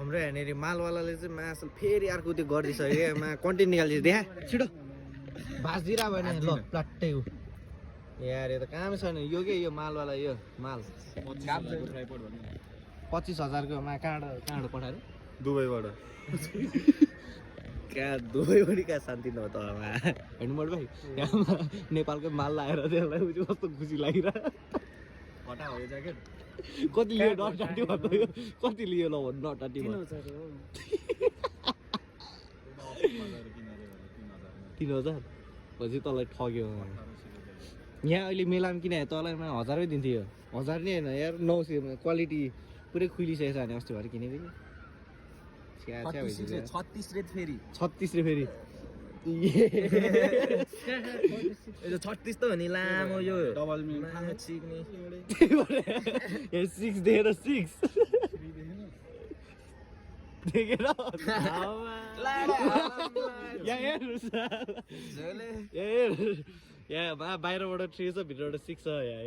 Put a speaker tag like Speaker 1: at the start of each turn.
Speaker 1: हाम्रो यहाँनिर मालवालाले चाहिँ मासु फेरि अर्को त्यो गरिदिइसक्यो क्या कन्टेन्ट निकालिदियो देखा छिटो भाँचिदिएर भने ल प्लाट्टै हो यार यो त काम छैन यो के यो मालवाला यो माल 25,000को कहाँबाट पठाएर
Speaker 2: दुबईबाट
Speaker 1: कहाँ दुबईबाट कहाँ शान्ति न त होइन मोड भाइ यहाँ नेपालकै माल लाएर त्यसलाई कस्तो खुसी लागिरह कति लियो नटाटी भन्दा यो कति लियो ल भन्नु नटाटी 3,000 पछि तँलाई ठग्यो यहाँ अहिले मेलामा किन तँलाई 1,000 दिन्थ्यो यो 1,000 नै होइन यार 900 क्वालिटी पुरै खुलिसकेको छ भने अस्ति भएर किनेको कि
Speaker 3: 36 रे फेरि
Speaker 1: 36 रे फेरि
Speaker 3: 36 त हो नि लामो यो
Speaker 2: डबल मिल
Speaker 3: सिक्ने
Speaker 1: 6 दिएर 6 देखेर यहाँ बाहिरबाट 3 छ भित्रबाट 6 छ यहाँ